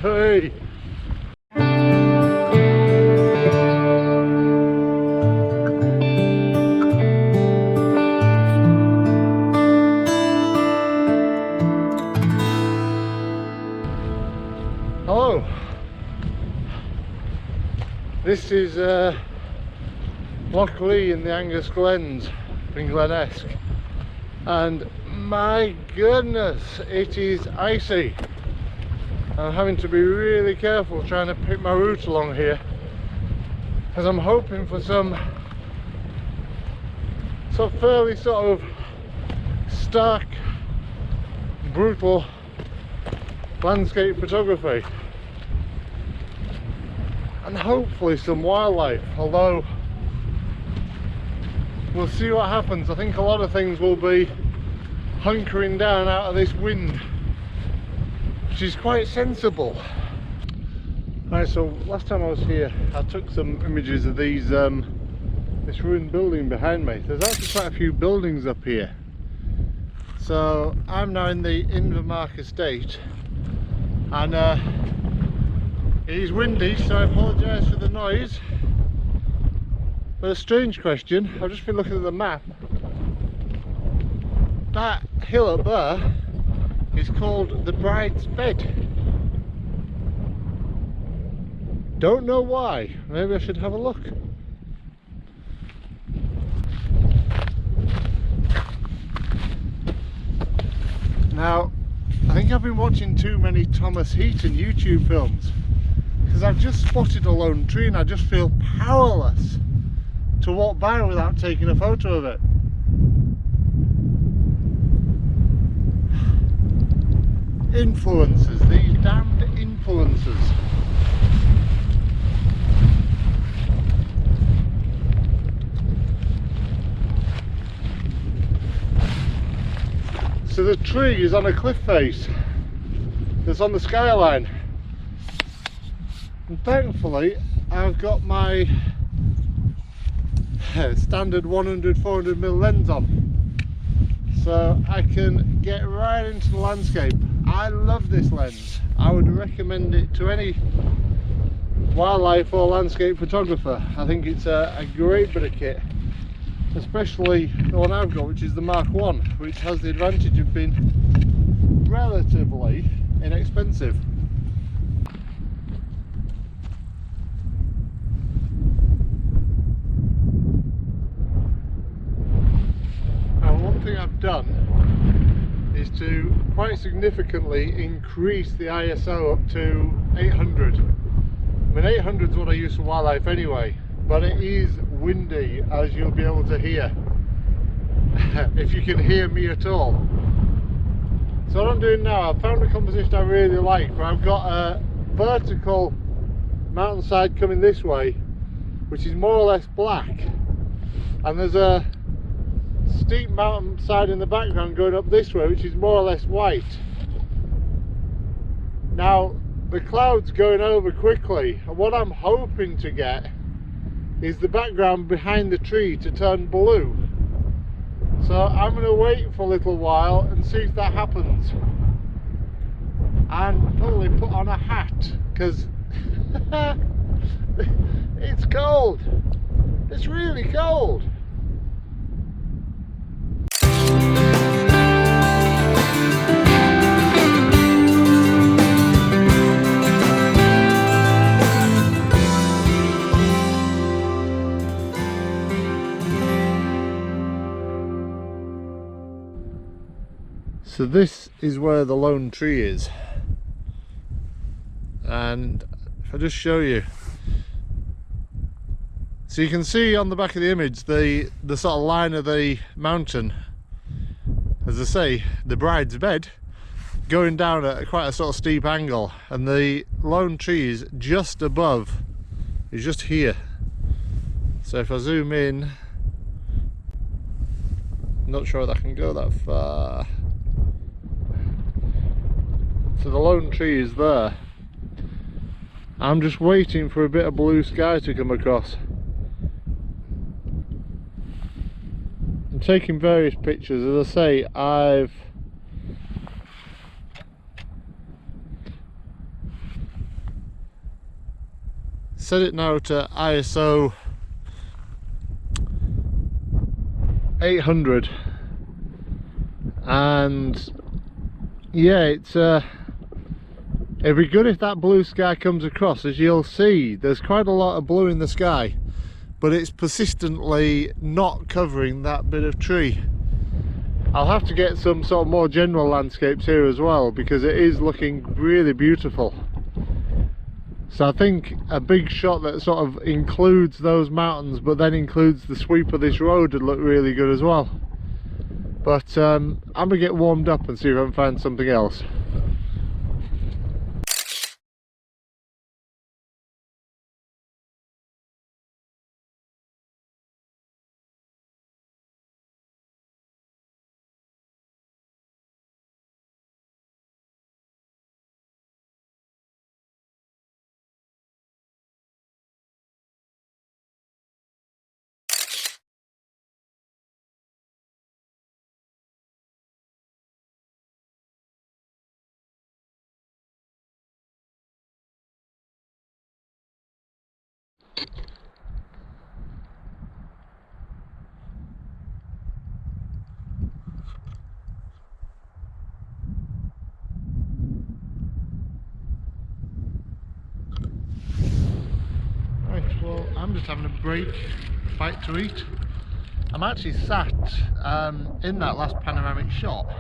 Hey! Hello! This is Loughley in the Angus Glens in Glen Esk, and my goodness, it is icy. I'm having to be really careful trying to pick my route along here, as I'm hoping for some fairly sort of stark, brutal landscape photography, and hopefully some wildlife, although we'll see what happens. I think a lot of things will be hunkering down out of this wind, which is quite sensible. Right, so last time I was here I took some images of these this ruined building behind me. There's actually quite a few buildings up here. So I'm now in the Invermark estate, and it is windy, so I apologise for the noise. But a strange question, I've just been looking at the map. That hill up there is called the Bride's Bed. Don't know why. Maybe I should have a look. Now, I think I've been watching too many Thomas Heaton YouTube films, because I've just spotted a lone tree and I just feel powerless to walk by without taking a photo of it. Influencers, these damned influencers. So the tree is on a cliff face that's on the skyline, and thankfully I've got my standard 100-400mm lens on, so I can get right into the landscape. I love this lens. I would recommend it to any wildlife or landscape photographer. I think it's a great bit of kit, especially the one I've got, which is the Mark 1, which has the advantage of being relatively inexpensive. Now, one thing I've done is to quite significantly increase the ISO up to 800. I mean, 800 is what I use for wildlife anyway, but it is windy, as you'll be able to hear, if you can hear me at all. So what I'm doing now, I've found a composition I really like, where I've got a vertical mountainside coming this way, which is more or less black, and there's a steep mountainside in the background going up this way, which is more or less white. Now the cloud's going over quickly, and what I'm hoping to get is the background behind the tree to turn blue. So I'm going to wait for a little while and see if that happens, and probably put on a hat, because it's cold. It's really cold. So this is where the lone tree is, and if I just show you, so you can see on the back of the image the sort of line of the mountain, as I say, the Bride's Bed, going down at quite a sort of steep angle, and the lone tree is just above, is just here. So if I zoom in, I'm not sure that I can go that far. So the lone tree is there. I'm just waiting for a bit of blue sky to come across. I'm taking various pictures. As I say, set it now to ISO 800, and yeah, it'd be good if that blue sky comes across. As you'll see, there's quite a lot of blue in the sky, but it's persistently not covering that bit of tree. I'll have to get some sort of more general landscapes here as well, because it is looking really beautiful. So I think a big shot that sort of includes those mountains but then includes the sweep of this road would look really good as well. But I'm gonna get warmed up and see if I can find something else. Well, I'm just having a break, bite to eat. I'm actually sat in that last panoramic shot.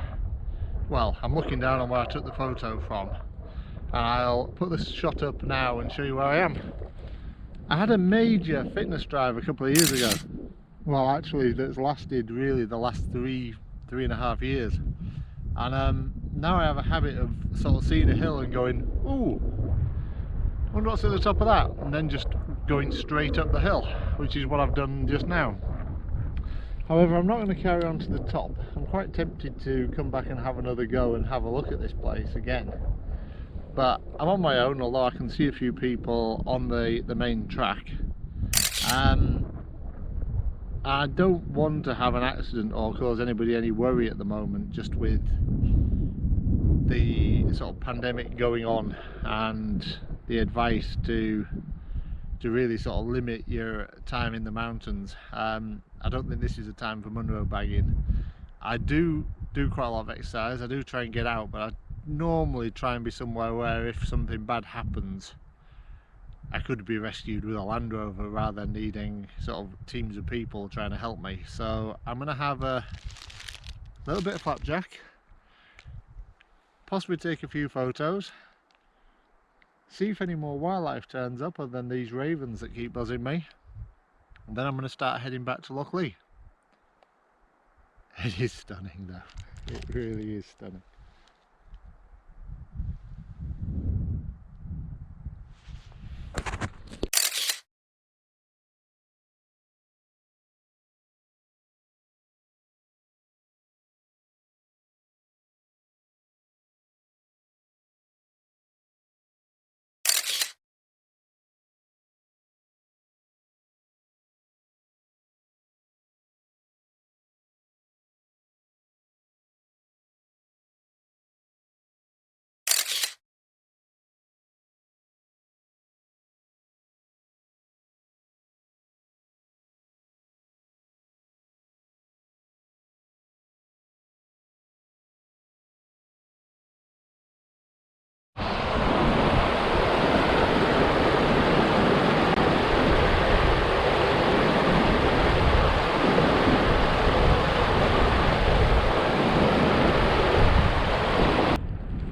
Well, I'm looking down on where I took the photo from, and I'll put this shot up now and show you where I am. I had a major fitness drive a couple of years ago. Well, actually, that's lasted really the last three and a half years. And now I have a habit of sort of seeing a hill and going, ooh, I wonder what's at the top of that, and then just going straight up the hill, which is what I've done just now. However, I'm not going to carry on to the top. I'm quite tempted to come back and have another go and have a look at this place again. But I'm on my own, although I can see a few people on the main track. I don't want to have an accident or cause anybody any worry at the moment, just with the sort of pandemic going on and the advice to really sort of limit your time in the mountains. I don't think this is a time for Munro bagging. I do quite a lot of exercise. I do try and get out, but I normally try and be somewhere where if something bad happens, I could be rescued with a Land Rover rather than needing sort of teams of people trying to help me. So I'm going to have a little bit of flapjack, possibly take a few photos, see if any more wildlife turns up other than these ravens that keep buzzing me, and then I'm going to start heading back to Loughley. It is stunning though, it really is stunning.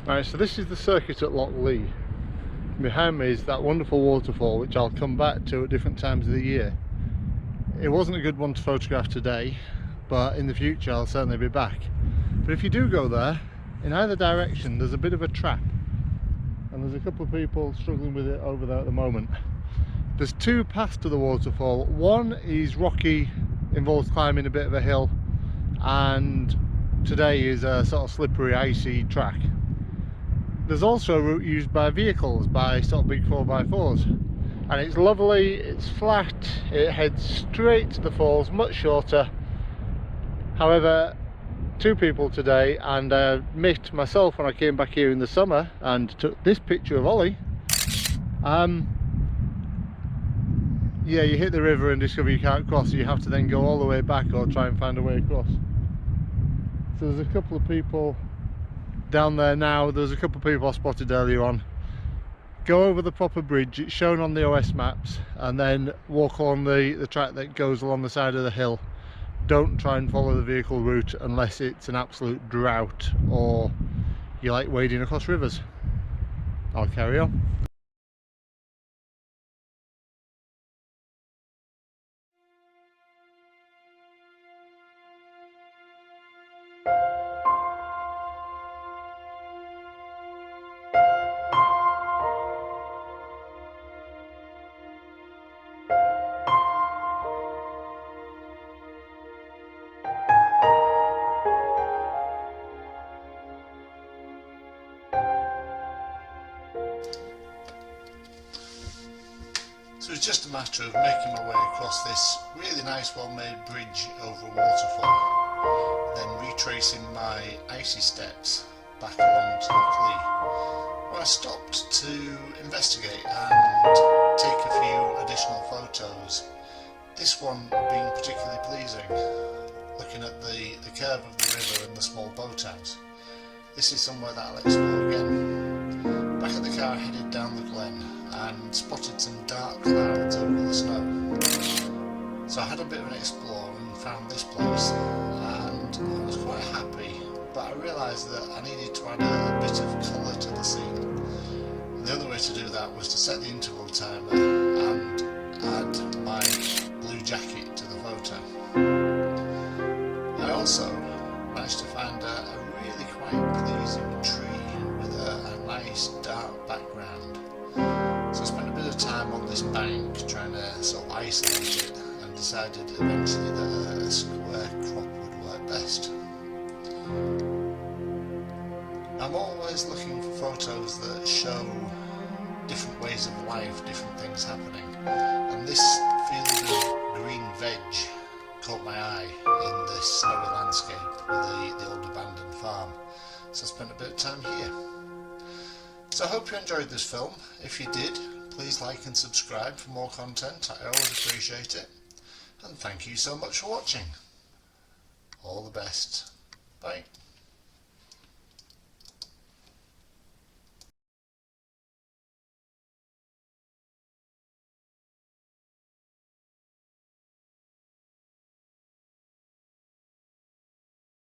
Right, so this is the circuit at Loughley. Behind me is that wonderful waterfall, which I'll come back to at different times of the year. It wasn't a good one to photograph today, but in the future I'll certainly be back. But if you do go there, in either direction there's a bit of a trap, and there's a couple of people struggling with it over there at the moment. There's two paths to the waterfall. One is rocky, involves climbing a bit of a hill, and today is a sort of slippery, icy track. There's also a route used by vehicles, by sort of big 4x4s, and it's lovely, it's flat, it heads straight to the falls, much shorter. However, two people today, and I admit myself when I came back here in the summer and took this picture of Ollie, yeah, you hit the river and discover you can't cross, so you have to then go all the way back or try and find a way across. So there's a couple of people down there now. There's a couple of people I spotted earlier on. Go over the proper bridge, it's shown on the OS maps, and then walk on the track that goes along the side of the hill. Don't try and follow the vehicle route unless it's an absolute drought or you like wading across rivers. I'll carry on. So it's just a matter of making my way across this really nice well-made bridge over a waterfall, then retracing my icy steps back along to the Clee, where I stopped to investigate and take a few additional photos. This one being particularly pleasing, looking at the curve of the river and the small boathouse. This is somewhere that I'll explore again. Back at the car, I headed down the Glen and spotted some dark clouds over the snow. So I had a bit of an explore and found this place, and I was quite happy, but I realised that I needed to add a bit of colour to the scene. And the only way to do that was to set the interval timer and add my blue jacket to the photo. I also managed to find a really quite pleasing tree with a nice dark background. So I spent a bit of time on this bank trying to sort of isolate it, and decided eventually that a square crop would work best. I'm always looking for photos that show different ways of life, different things happening, and this field of green veg caught my eye in this snowy landscape with the old abandoned farm, so I spent a bit of time here. So I hope you enjoyed this film. If you did, please like and subscribe for more content. I always appreciate it. And thank you so much for watching. All the best. Bye.